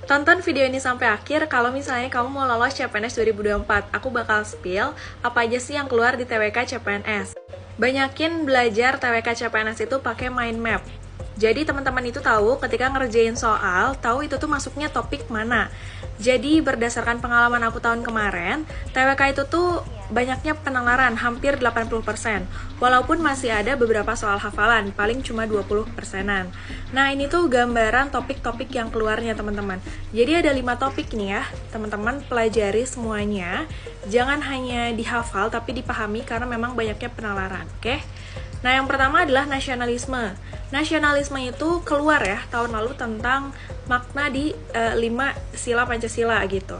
Tonton video ini sampai akhir kalau misalnya kamu mau lolos CPNS 2024. Aku bakal spill apa aja sih yang keluar di TWK CPNS. Banyakin belajar TWK CPNS itu pakai mind map. Jadi teman-teman itu tahu ketika ngerjain soal, tahu itu tuh masuknya topik mana. Jadi berdasarkan pengalaman aku tahun kemarin, TWK itu tuh banyaknya penalaran, hampir 80%. Walaupun masih ada beberapa soal hafalan, paling cuma 20%-an. Nah, ini tuh gambaran topik-topik yang keluarnya, teman-teman. Jadi ada 5 topik nih ya, teman-teman pelajari semuanya. Jangan hanya dihafal, tapi dipahami karena memang banyaknya penalaran, oke? Nah, yang pertama adalah nasionalisme. Nasionalisme itu keluar ya tahun lalu tentang makna di 5 sila Pancasila gitu.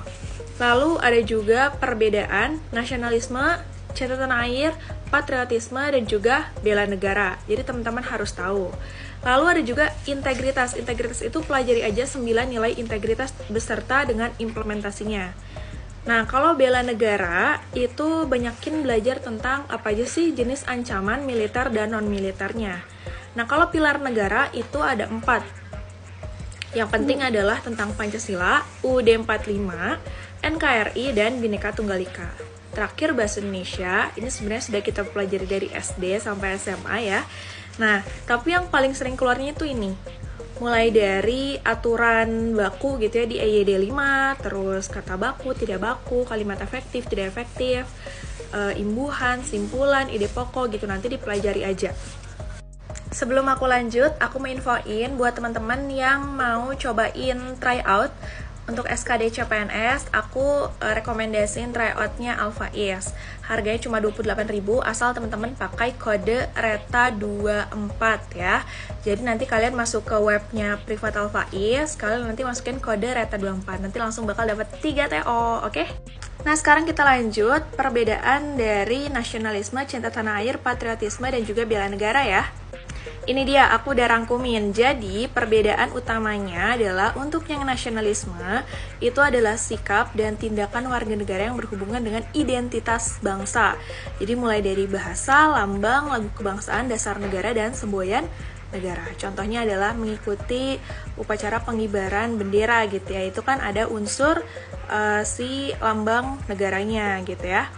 Lalu ada juga perbedaan nasionalisme, cinta tanah air, patriotisme, dan juga bela negara. Jadi teman-teman harus tahu. Lalu ada juga integritas. Integritas itu pelajari aja 9 nilai integritas beserta dengan implementasinya. Nah, kalau bela negara, itu banyakin belajar tentang apa aja sih jenis ancaman militer dan non-militernya. Nah, kalau pilar negara itu ada 4. Yang penting adalah tentang Pancasila, UUD 45, NKRI, dan Bhinneka Tunggal Ika. Terakhir bahasa Indonesia, ini sebenarnya sudah kita pelajari dari SD sampai SMA ya. Nah, tapi yang paling sering keluarnya itu ini. Mulai dari aturan baku gitu ya di EYD 5, terus kata baku, tidak baku, kalimat efektif, tidak efektif, imbuhan, simpulan, ide pokok gitu, nanti dipelajari aja. Sebelum aku lanjut, aku mau infoin buat teman-teman yang mau cobain tryout untuk SKD CPNS, aku rekomendasiin tryoutnya Alpha Is. Harganya cuma 28.000 asal teman-teman pakai kode RETA24 ya. Jadi nanti kalian masuk ke webnya Privat Alpha Is, kalian nanti masukin kode RETA24. Nanti langsung bakal dapat 3 TO, oke? Nah, sekarang kita lanjut perbedaan dari nasionalisme, cinta tanah air, patriotisme, dan juga bela negara ya. Ini dia, aku udah rangkumin. Jadi, perbedaan utamanya adalah untuk yang nasionalisme, itu adalah sikap dan tindakan warga negara yang berhubungan dengan identitas bangsa. Jadi, mulai dari bahasa, lambang, lagu kebangsaan, dasar negara, dan semboyan negara. Contohnya adalah mengikuti upacara pengibaran bendera gitu ya. Itu kan ada unsur si lambang negaranya gitu ya.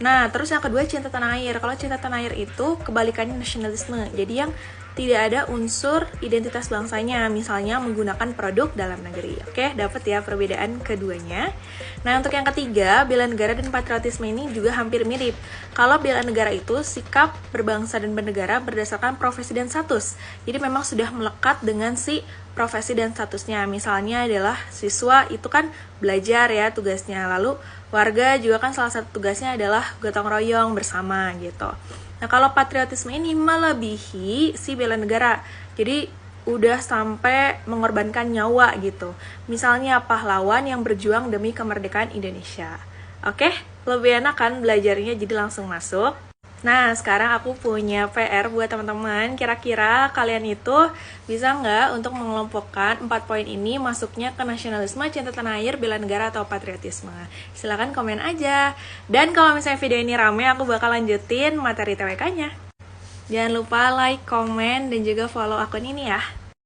Nah, terus yang kedua cinta tanah air. Kalau cinta tanah air itu kebalikannya nasionalisme. Jadi yang tidak ada unsur identitas bangsanya, misalnya menggunakan produk dalam negeri. Oke, dapat ya perbedaan keduanya. Nah, untuk yang ketiga, bela negara dan patriotisme ini juga hampir mirip. Kalau bela negara itu sikap berbangsa dan bernegara berdasarkan profesi dan status. Jadi memang sudah melekat dengan si profesi dan statusnya. Misalnya adalah siswa itu kan belajar ya tugasnya. Lalu warga juga kan salah satu tugasnya adalah gotong royong bersama gitu. Nah, kalau patriotisme ini melebihi si bela negara. Jadi udah sampai mengorbankan nyawa gitu. Misalnya pahlawan yang berjuang demi kemerdekaan Indonesia. Oke, lebih enak kan belajarnya, jadi langsung masuk. Nah, sekarang aku punya PR buat teman-teman. Kira-kira kalian itu bisa nggak untuk mengelompokkan 4 poin ini masuknya ke nasionalisme, cinta tanah air, bela negara, atau patriotisme? Silahkan komen aja. Dan kalau misalnya video ini rame, aku bakal lanjutin materi TWK-nya. Jangan lupa like, komen, dan juga follow akun ini ya.